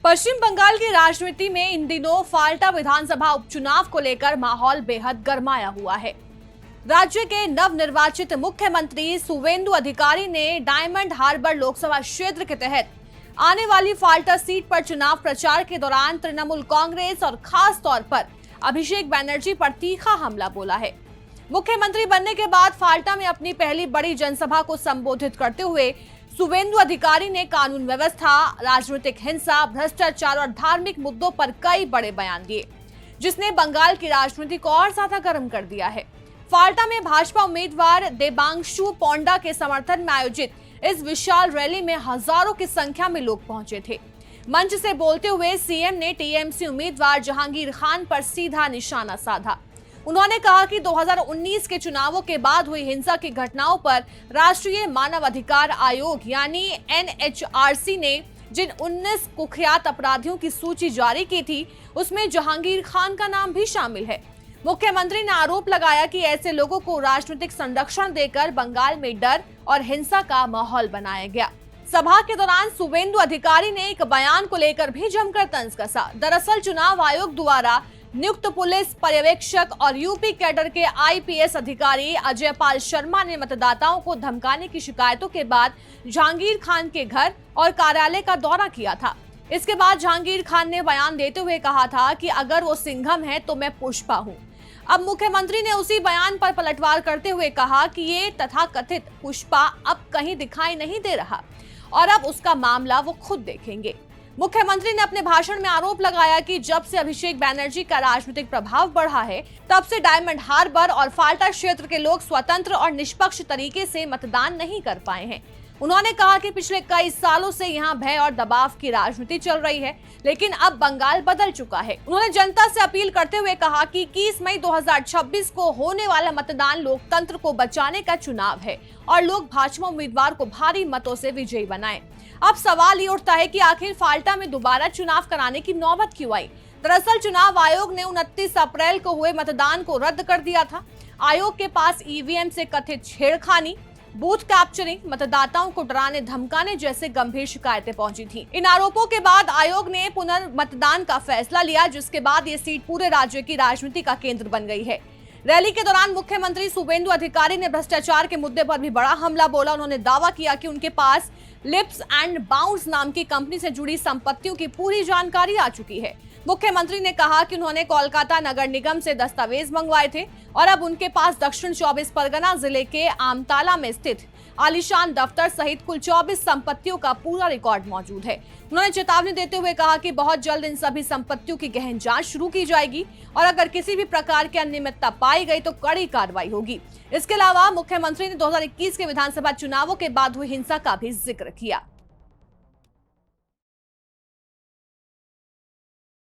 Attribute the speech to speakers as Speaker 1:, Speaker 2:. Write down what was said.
Speaker 1: पश्चिम बंगाल की राजनीति में इन दिनों फाल्टा विधानसभा उपचुनाव को लेकर माहौल बेहद गरमाया हुआ है। राज्य के नवनिर्वाचित मुख्यमंत्री शुवेंदु अधिकारी ने डायमंड हार्बर लोकसभा क्षेत्र के तहत आने वाली फाल्टा सीट पर चुनाव प्रचार के दौरान तृणमूल कांग्रेस और खास तौर पर अभिषेक बनर्जी पर तीखा हमला बोला है। मुख्यमंत्री बनने के बाद फाल्टा में अपनी पहली बड़ी जनसभा को संबोधित करते हुए शुवेंदु अधिकारी ने कानून व्यवस्था, राजनीतिक हिंसा, भ्रष्टाचार और धार्मिक मुद्दों पर कई बड़े बयान दिए, जिसने बंगाल की राजनीति को और ज्यादा गर्म कर दिया है। फाल्टा में भाजपा उम्मीदवार देबांशु पोंडा के समर्थन में आयोजित इस विशाल रैली में हजारों की संख्या में लोग पहुंचे थे। मंच से बोलते हुए सीएम ने टीएमसी उम्मीदवार जहांगीर खान पर सीधा निशाना साधा। उन्होंने कहा कि 2019 के चुनावों के बाद हुई हिंसा की घटनाओं पर राष्ट्रीय मानव अधिकार आयोग यानी एनएचआरसी ने जिन 19 कुख्यात अपराधियों की सूची जारी की थी, उसमें जहांगीर खान का नाम भी शामिल है। मुख्यमंत्री ने आरोप लगाया कि ऐसे लोगों को राजनीतिक संरक्षण देकर बंगाल में डर और हिंसा का माहौल बनाया गया। सभा के दौरान शुवेंदु अधिकारी ने एक बयान को लेकर भी जमकर तंज कसा। दरअसल चुनाव आयोग द्वारा नियुक्त पुलिस पर्यवेक्षक और यूपी कैडर के आईपीएस अधिकारी अजय पाल शर्मा ने मतदाताओं को धमकाने की शिकायतों के बाद जहांगीर खान के घर और कार्यालय का दौरा किया था। इसके बाद जहांगीर खान ने बयान देते हुए कहा था कि अगर वो सिंघम है तो मैं पुष्पा हूं। अब मुख्यमंत्री ने उसी बयान पर पलटवार करते हुए कहा कि ये तथाकथित पुष्पा अब कहीं दिखाई नहीं दे रहा और अब उसका मामला वो खुद देखेंगे। मुख्यमंत्री ने अपने भाषण में आरोप लगाया कि जब से अभिषेक बनर्जी का राजनीतिक प्रभाव बढ़ा है, तब से डायमंड हार्बर और फाल्टा क्षेत्र के लोग स्वतंत्र और निष्पक्ष तरीके से मतदान नहीं कर पाए हैं। उन्होंने कहा कि पिछले कई सालों से यहाँ भय और दबाव की राजनीति चल रही है, लेकिन अब बंगाल बदल चुका है। उन्होंने जनता से अपील करते हुए कहा कि 21 मई 2026 को होने वाला मतदान लोकतंत्र को बचाने का चुनाव है और लोग भाजपा उम्मीदवार को भारी मतों से विजयी बनाएं। अब सवाल ये उठता है कि आखिर फाल्टा में दोबारा चुनाव कराने की नौबत क्यों आई। दरअसल चुनाव आयोग ने 29 अप्रैल को हुए मतदान को रद्द कर दिया था। आयोग के पास ईवीएम से कथित छेड़खानी, बूथ कैप्चरिंग, मतदाताओं को डराने धमकाने जैसे गंभीर शिकायतें पहुंची थी। इन आरोपों के बाद आयोग ने पुनर्मतदान का फैसला लिया, जिसके बाद ये सीट पूरे राज्य की राजनीति का केंद्र बन गई है। रैली के दौरान मुख्यमंत्री शुवेंदु अधिकारी ने भ्रष्टाचार के मुद्दे पर भी बड़ा हमला बोला। उन्होंने दावा किया कि उनके पास लिप्स एंड बाउंड्स नाम की कंपनी से जुड़ी संपत्तियों की पूरी जानकारी आ चुकी है। मुख्यमंत्री ने कहा कि उन्होंने कोलकाता नगर निगम से दस्तावेज मंगवाए थे और अब उनके पास दक्षिण 24 परगना जिले के आमताला में स्थित आलीशान दफ्तर सहित कुल 24 संपत्तियों का पूरा रिकॉर्ड मौजूद है। उन्होंने चेतावनी देते हुए कहा कि बहुत जल्द इन सभी संपत्तियों की गहन जांच शुरू की जाएगी और अगर किसी भी प्रकार की अनियमितता पाई गई तो कड़ी कार्रवाई होगी। इसके अलावा मुख्यमंत्री ने 2021 के विधानसभा चुनावों के बाद हुई हिंसा का भी जिक्र किया।